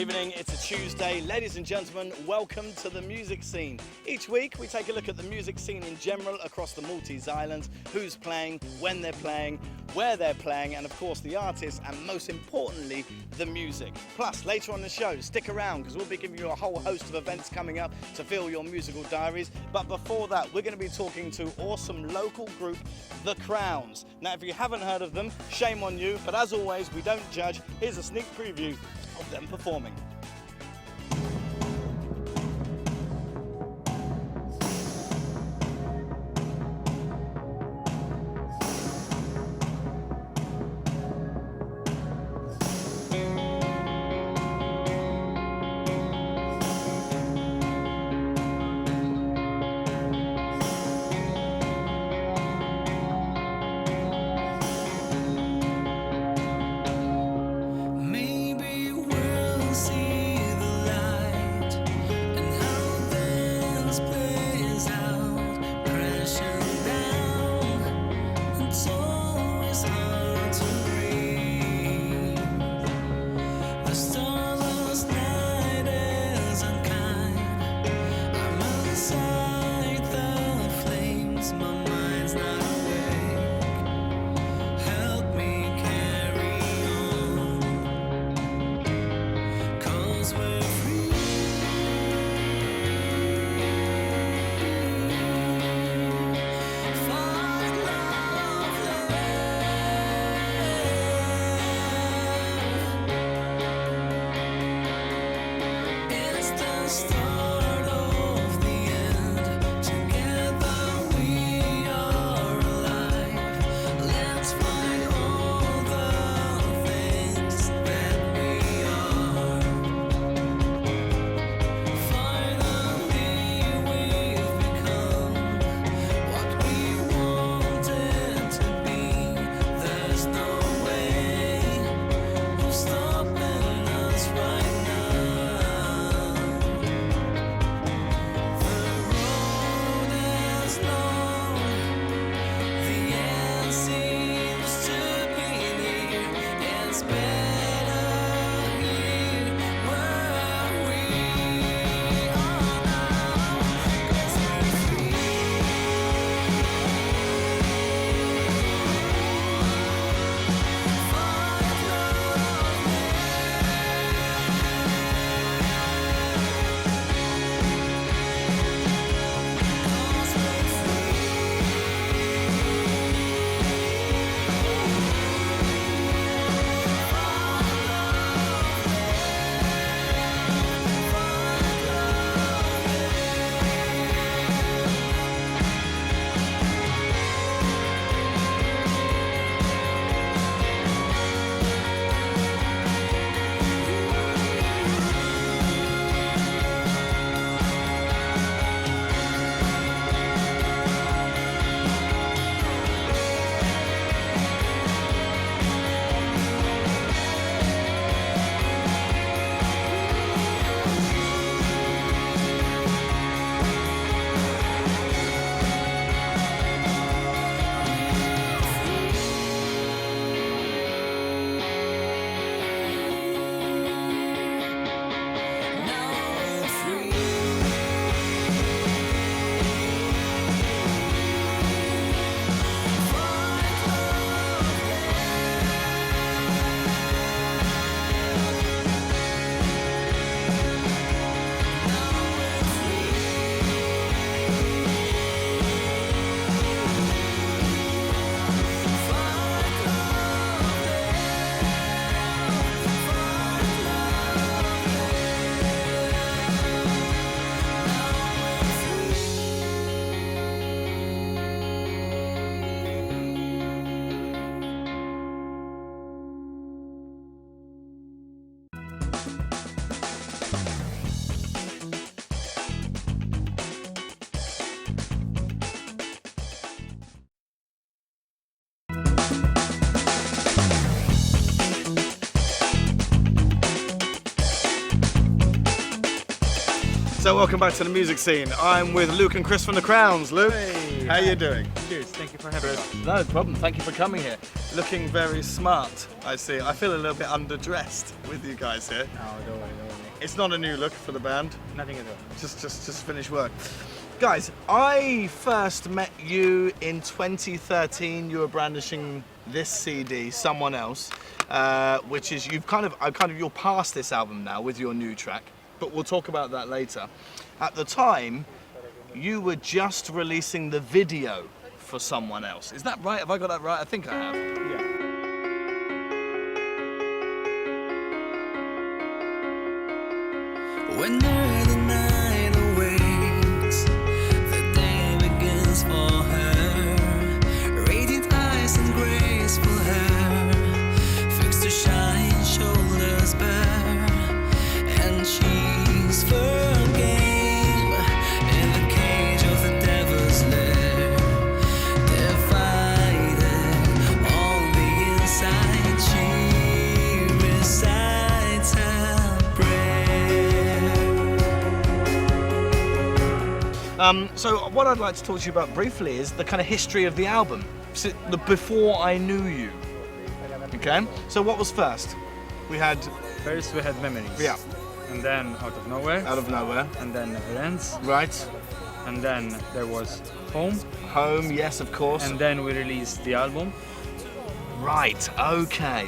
evening, it's a Tuesday. Ladies and gentlemen, welcome to the music scene. Each week we take a look at the music scene in general across the Maltese Islands, who's playing, when they're playing, where they're playing, and of course the artists, and most importantly, the music. Plus, later on the show, stick around because we'll be giving you a whole host of events coming up to fill your musical diaries. But before that, we're going to be talking to awesome local group, The Crowns. Now, if you haven't heard of them, shame on you, but as always, we don't judge. Here's a sneak preview of them performing. So welcome back to the music scene. I'm with Luke and Chris from The Crowns. Luke. Hey. How you doing? Cheers, thank you for having us. No problem, thank you for coming here. Looking very smart, I see. I feel a little bit underdressed with you guys here. No, don't worry. It's not a new look for the band, Nothing at all. just finished work. Guys, I first met you in 2013. You were brandishing this CD, Someone Else, which is you're past this album now with your new track, but we'll talk about that later. At the time, you were just releasing the video for Someone Else. Is that right? Have I got that right? I think I have. Yeah. When the night awakes, the day begins for her. Radiant eyes and graceful hair, fixed to shine, shoulders bare, and she's firm game in the cage of the devil's lair. Divided on the inside, she recites her prayer. So what I'd like to talk to you about briefly is the kind of history of the album, the before I knew you. Okay, so what was first? First we had Memories. Yeah. And then Out of Nowhere. Out of Nowhere. And then Never Ends. Right. And then there was Home. Home, yes, of course. And then we released the album. Right, okay.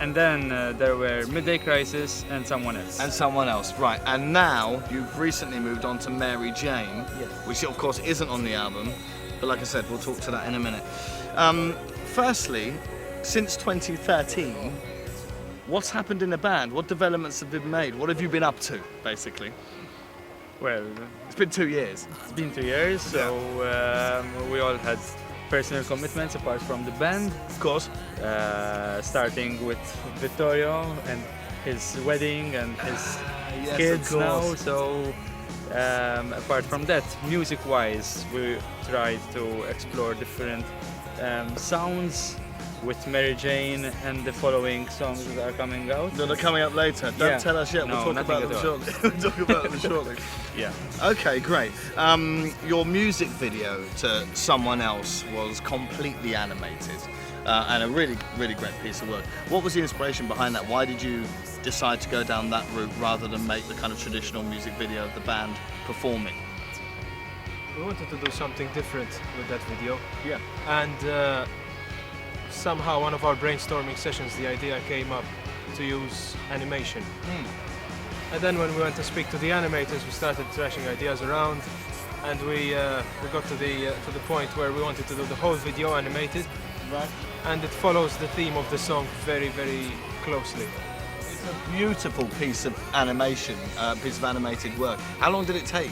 And then there were Midday Crisis and Someone Else. And Someone Else, right. And now you've recently moved on to Mary Jane, Yes. which of course isn't on the album, but like I said, we'll talk to that in a minute. Firstly, since 2013, what's happened in the band? What developments have been made? What have you been up to, basically? Well, It's been 2 years. it's been 2 years, so we all had personal commitments apart from the band. Of course. Starting with Vittorio and his wedding and his Yes, kids of now. course. So apart from that, music-wise, we tried to explore different sounds with Mary Jane and the following songs that are coming out. That are coming up later. Don't Yeah. tell us yet. No, We'll talk nothing about them at all. shortly. We'll talk about them shortly. Yeah. Okay, great. Your music video to Someone Else was completely animated and a really, really great piece of work. What was the inspiration behind that? Why did you decide to go down that route rather than make the kind of traditional music video of the band performing? We wanted to do something different with that video, Yeah. and somehow one of our brainstorming sessions the idea came up to use animation. And then when we went to speak to the animators, we started thrashing ideas around, and we got to the point where we wanted to do the whole video animated, Right. and it follows the theme of the song very, very closely. It's a beautiful piece of animation, piece of animated work. How long did it take?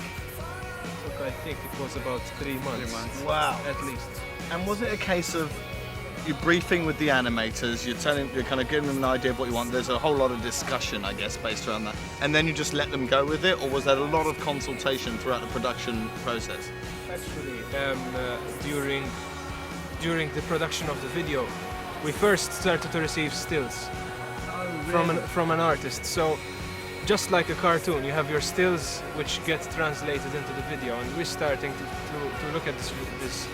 Look, I think it was about 3 months. 3 months. Wow. At least. And was it a case of you're briefing with the animators, you're kind of giving them an idea of what you want, there's a whole lot of discussion, I guess, based around that, and then you just let them go with it, or was there a lot of consultation throughout the production process? Actually, during the production of the video, we first started to receive stills from an artist. So, just like a cartoon, you have your stills which get translated into the video, and we're starting to look at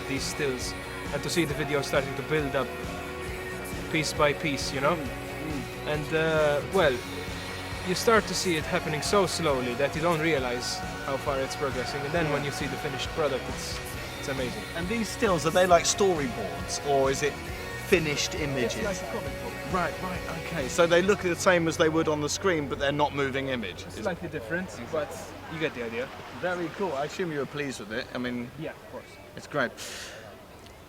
these stills and to see the video starting to build up piece by piece, you know. And well, you start to see it happening so slowly that you don't realize how far it's progressing, and then when you see the finished product, it's amazing. And these stills, are they like storyboards, or is it finished images? It's like a comic book. Right, okay. So they look the same as they would on the screen, but they're not moving image. It's slightly different, but you get the idea. Very cool. I assume you were pleased with it. I mean, Yeah, of course. it's great.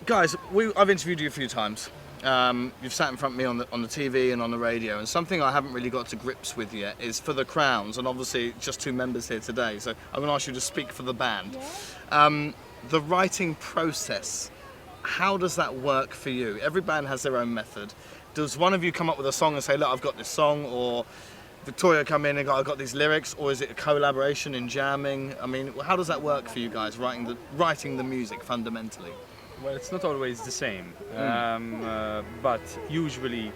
Guys, I've interviewed you a few times. You've sat in front of me on the TV and on the radio, and something I haven't really got to grips with yet is for the Crowns, and obviously just 2 members here today, so I'm going to ask you to speak for the band. The writing process, how does that work for you? Every band has their own method. Does one of you come up with a song and say, look, I've got this song, or Victoria come in and go, I've got these lyrics, or is it a collaboration in jamming? I mean, how does that work for you guys, writing the music fundamentally? Well, it's not always the same, but usually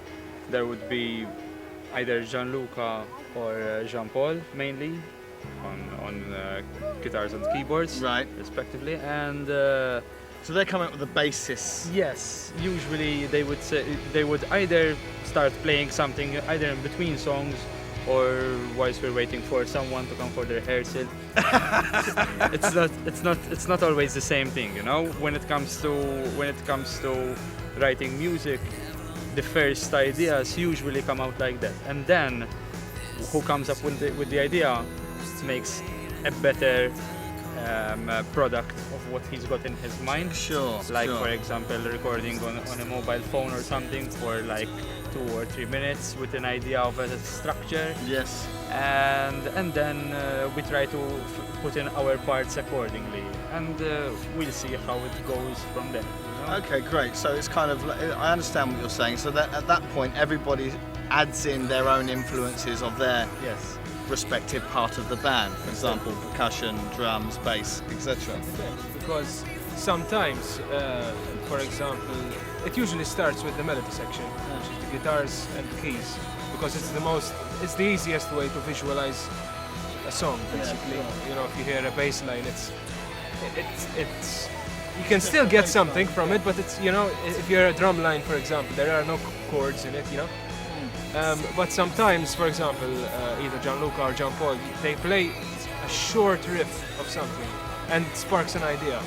there would be either Gianluca or Jean-Paul mainly on guitars and keyboards, Right. respectively, and So they're coming up with the basis. Yes, usually they would either start playing something either in between songs or whilst we're waiting for someone to come for the rehearsal. It's not always the same thing, you know. When it comes to writing music, the first ideas usually come out like that, and then who comes up with the idea makes a better product of what he's got in his mind. Sure. Like sure. for example, recording on a mobile phone or something for like 2 or 3 minutes with an idea of a structure, Yes. and then we try to put in our parts accordingly, and we'll see how it goes from there. You know? Okay, great. So it's kind of, I understand what you're saying. So that at that point, everybody adds in their own influences of their Yes. respective part of the band. For example, percussion, drums, bass, etc. Because sometimes, for example, it usually starts with the melody section, which is the guitars and the keys, because it's the easiest way to visualize a song, basically. You know, if you hear a bass line, it's you can still get something from it, but it's, you know, if you're a drum line, for example, there are no chords in it, you know. But sometimes, for example, either Gianluca or John Paul, they play a short riff of something, and it sparks an idea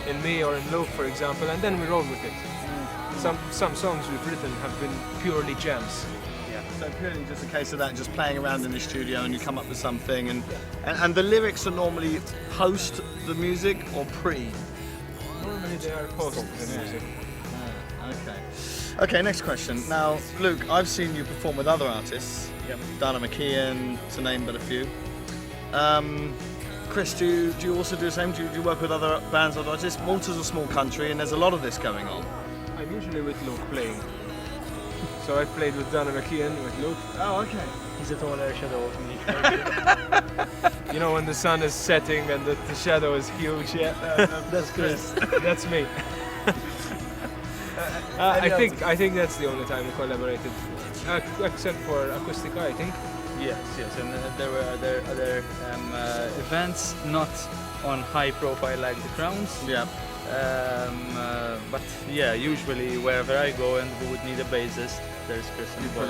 in me or in Luke, for example, and then we roll with it. Some songs we've written have been purely jams. So purely just a case of that, just playing around in the studio and you come up with something, and the lyrics are normally post the music or pre? Normally they are post the music. Okay. Okay, next question. Now, Luke, I've seen you perform with other artists. Yep. Dana McKeon, to name but a few. Chris, do you also do the same? Do you work with other bands, other artists? Malta's a small country and there's a lot of this going on. I'm usually with Luke playing. So I played with Dana McKeon, with Luke. Oh, okay. He's a taller shadow of me. You know, when the sun is setting and the shadow is huge. Yeah, that's Chris. That's me. I think that's the only time we collaborated, except for Acoustica, I think. Yes, and there were other events, not on high profile like the Crowns. Yeah. But yeah, usually wherever I go and we would need a bassist, there's Chris You involved.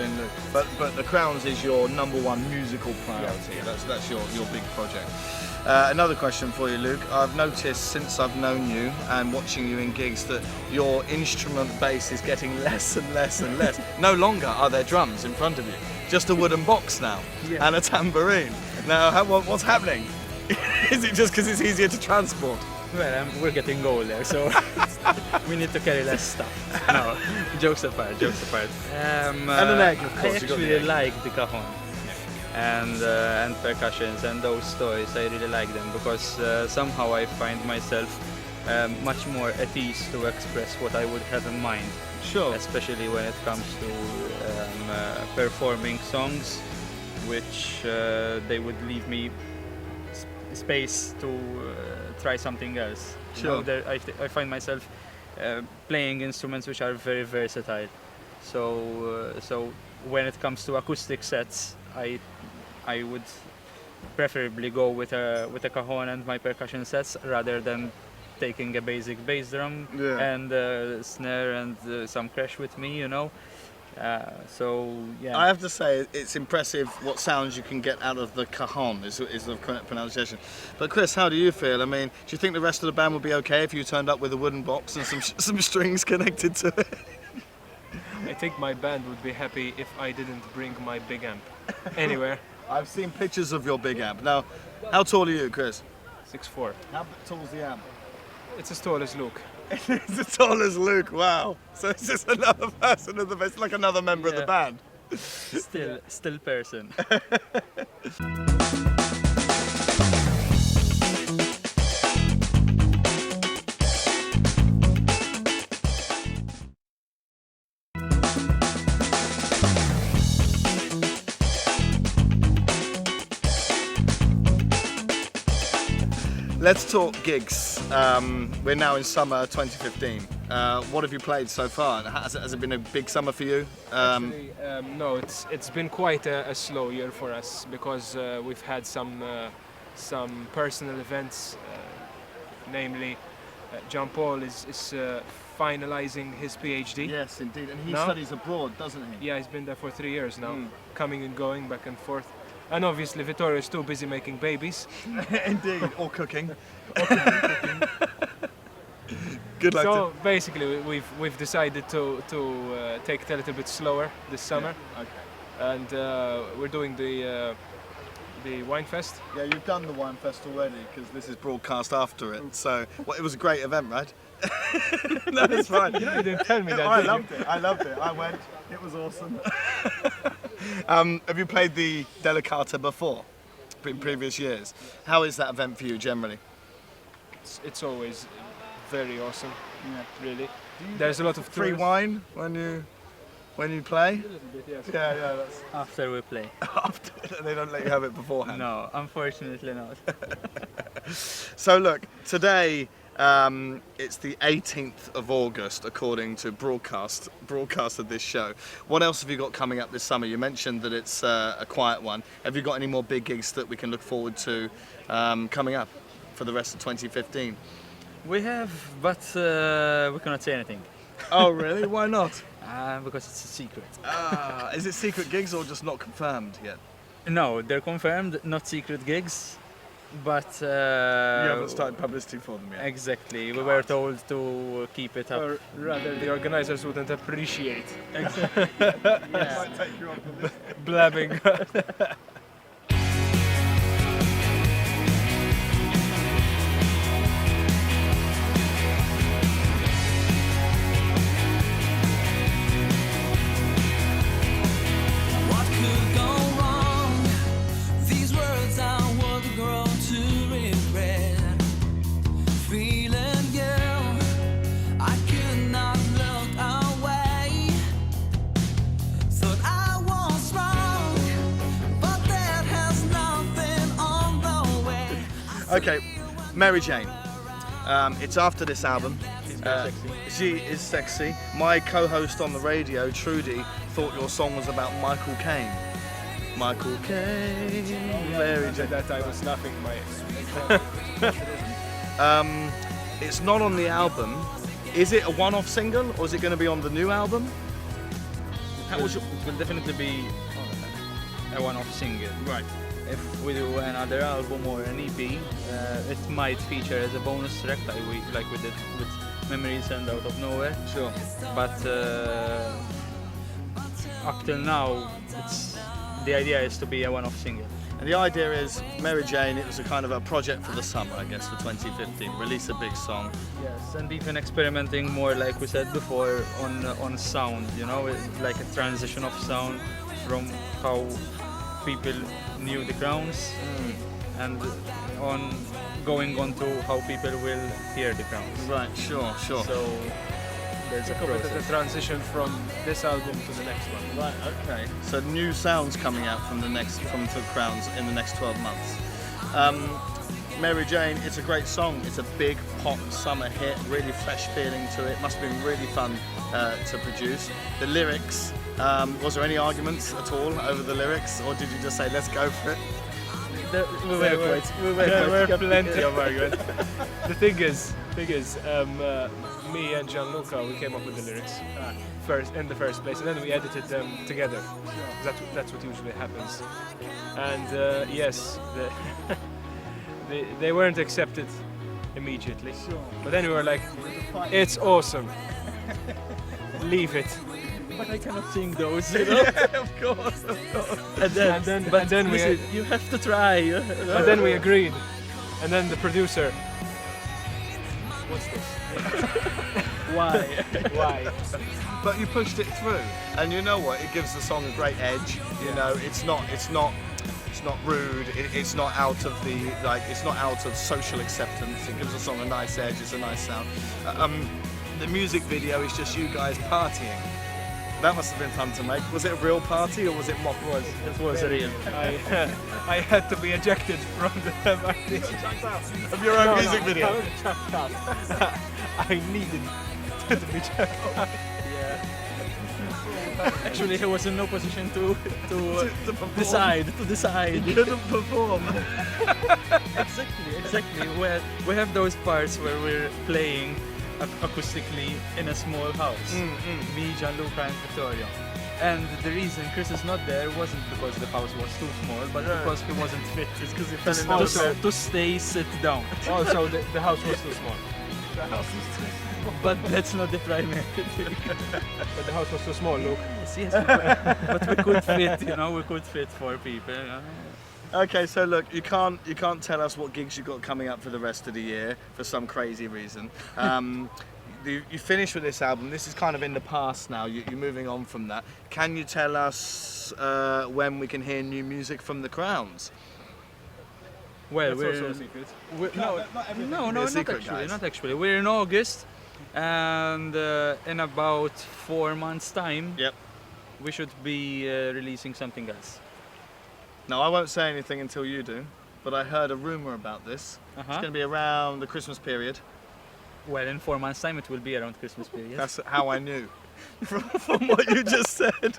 put in but the Crowns is your number one musical priority. Yeah. That's your big project. Another question for you, Luke. I've noticed since I've known you and watching you in gigs that your instrument base is getting less and less and less. No longer are there drums in front of you, just a wooden box now and a tambourine. Now, what's happening? Is it just because it's easier to transport? Well, we're getting older, so we need to carry less stuff. No, jokes apart. And an egg, of course. I actually like the cajon and percussions and those toys. I really like them because somehow I find myself much more at ease to express what I would have in mind. Sure. Especially when it comes to performing songs, which they would leave me space to try something else. You Sure. know, I find myself playing instruments which are very versatile. So when it comes to acoustic sets, I would preferably go with a cajon and my percussion sets rather than taking a basic bass drum and snare and some crash with me, you know. So yeah. I have to say, it's impressive what sounds you can get out of the cajon, is the correct pronunciation. But Chris, how do you feel? I mean, do you think the rest of the band would be okay if you turned up with a wooden box and some strings connected to it? I think my band would be happy if I didn't bring my big amp anywhere. I've seen pictures of your big amp. Now, how tall are you, Chris? 6'4". How tall is the amp? It's as tall as Luke. It's as tall as Luke, wow. So it's just another person of the band, like another member of the band. Still person. Let's talk gigs. We're now in summer 2015. What have you played so far? Has it been a big summer for you? Actually, no, it's been quite a slow year for us because we've had some personal events, namely Jean Paul is finalizing his PhD. Yes, indeed. And he No? studies abroad, doesn't he? Yeah, he's been there for 3 years now, Mm. coming and going, back and forth. And obviously Vittorio is too busy making babies. Indeed. Or cooking. Good luck. So basically we've decided to take it a little bit slower this summer, Okay. and we're doing the wine fest. Yeah, you've done the Wine Fest already because this is broadcast after it. So, well, it was a great event, right? No, it's fine. You know, you didn't tell me that. I did you? loved it. I loved it. I went. It was awesome. Have you played the Delicata before, in previous years? How is that event for you generally? It's always very awesome, Yeah. really. There's a lot of Free tourists. wine when you play? A little bit, yes. Yeah, that's After we play. after. They don't let you have it beforehand. No, unfortunately not. So look, today it's the 18th of August, according to broadcast of this show. What else have you got coming up this summer? You mentioned that it's a quiet one. Have you got any more big gigs that we can look forward to coming up for the rest of 2015? We have, but we cannot say anything. Oh really? Why not? Because it's a secret. Is it secret gigs or just not confirmed yet? No, they're confirmed, not secret gigs. But You haven't started publicity for them yet. exactly, we were told to keep it up. Or rather, the organizers wouldn't appreciate Might take you off the list. blabbing. What could go wrong? These words are what grow to regret. Feeling you, I could not look away. Thought I was wrong, but that has nothing on the way. Okay, Mary Jane. It's after this album. She's very sexy. She is sexy. My co-host on the radio, Trudy, thought your song was about Michael Caine. Michael Caine, Mary Jane. That I was laughing my It's not on the album. Is it a one-off single or is it going to be on the new album? How was your... It will definitely be a one-off single. Right. If we do another album or an EP, it might feature as a bonus track like we did with Memories and Out of Nowhere. Sure. But up till now, the idea is to be a one-off single. And the idea is, Mary Jane, it was a kind of a project for the summer, I guess, for 2015. Release a big song. Yes, and even experimenting more, like we said before, on sound. You know, it's like a transition of sound from how people knew the Crowns and going on to how people will hear the Crowns. Right, sure. So there's a Think of it as process. a transition from this album to the next one. Right, okay. So new sounds coming out from the Crowns in the next 12 months. Mary Jane, it's a great song. It's a big pop summer hit, really fresh feeling to it. Must have been really fun to produce. The lyrics, was there any arguments at all over the lyrics, or did you just say, let's go for it? There were plenty of arguments. The thing is, me and Gianluca, we came up with the lyrics first in the first place, and then we edited them together. That's what usually happens. And yes, they weren't accepted immediately. But then we were like, it's awesome. Leave it. But I cannot sing those, you know. Of course. And then we you have to try. But then we agreed, and then the producer. What's this? Why? Why? But you pushed it through, and you know what? It gives the song a great edge. You know, it's not rude. It's not out of it's not out of social acceptance. It gives the song a nice edge. It's a nice sound. The music video is just you guys partying. That must have been fun to make. Was it a real party or was it mock? It was real. I had to be ejected from the party. Of your own music video. I needed to be checked out. Actually, he was in no position to perform. decide. You couldn't perform. Exactly. exactly. Well, we have those parts where we're playing acoustically in a small house. Me, Gianluca, and Vittorio. And the reason Chris is not there wasn't because the house was too small, but because he wasn't fit. It's because he fell in love with it. To stay, sit down. Also, the house was too small. The house was too small. But that's not the primary thing. But the house was too small, Luke. Yes, but we could fit, we could fit 4 people. Okay, so look, you can't tell us what gigs you've got coming up for the rest of the year for some crazy reason. You finished with this album. This is kind of in the past now. You're moving on from that. Can you tell us when we can hear new music from the Crowns? Well, That's also a secret. Not actually. We're in August, and in about 4 months' time, Yep. we should be releasing something else. Now, I won't say anything until you do, but I heard a rumor about this. It's going to be around the Christmas period. Well, in 4 months' time, it will be around Christmas period. That's how I knew. From what you just said.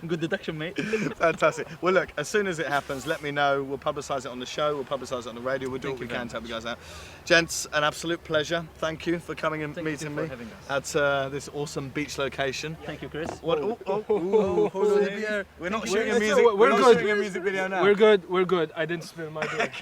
Good deduction, mate. Fantastic. Well, look, as soon as it happens, let me know. We'll publicise it on the show. We'll publicise it on the radio. We'll do what we can to help you guys out. Gents, an absolute pleasure. Thank you for coming and meeting me at this awesome beach location. Thank you, Chris. What? We're not shooting a music. We're not good. shooting a music video now. We're good. I didn't spill my drink.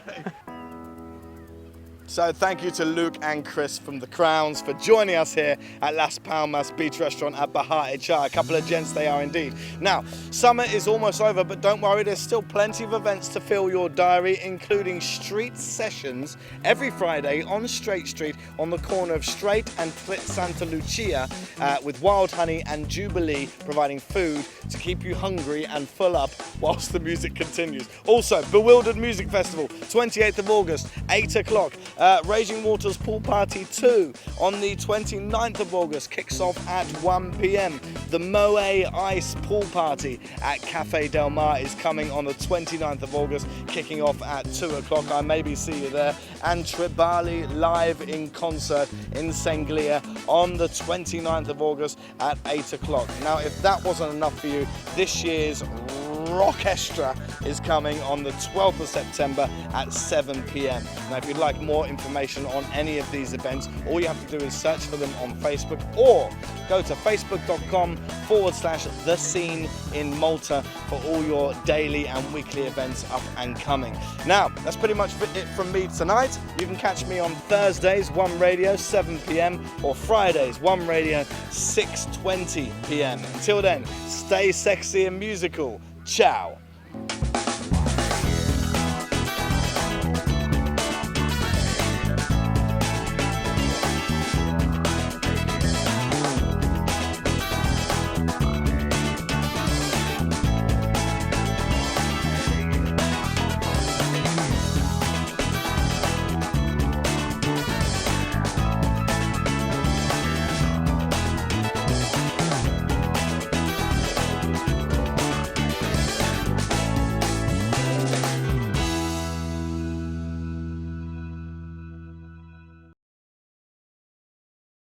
So thank you to Luke and Chris from The Crowns for joining us here at Las Palmas Beach Restaurant at Bahia Chai. A couple of gents they are indeed. Now, summer is almost over, but don't worry, there's still plenty of events to fill your diary, including street sessions every Friday on Straight Street on the corner of Straight and Santa Lucia with Wild Honey and Jubilee providing food to keep you hungry and full up whilst the music continues. Also, Bewildered Music Festival, 28th of August, 8 o'clock. Raging Waters Pool Party 2 on the 29th of August kicks off at 1 p.m. The Moe Ice Pool Party at Cafe Del Mar is coming on the 29th of August, kicking off at 2 o'clock. I maybe see you there. And Tribali live in concert in Sanglia on the 29th of August at 8 o'clock. Now, if that wasn't enough for you, this year's Rockestra is coming on the 12th of September at 7 p.m. Now, if you'd like more information on any of these events, all you have to do is search for them on Facebook or go to facebook.com/The Scene in Malta for all your daily and weekly events up and coming. Now, that's pretty much it from me tonight. You can catch me on Thursdays, One Radio, 7 p.m. or Fridays, One Radio, 6:20 p.m. Until then, stay sexy and musical. Ciao.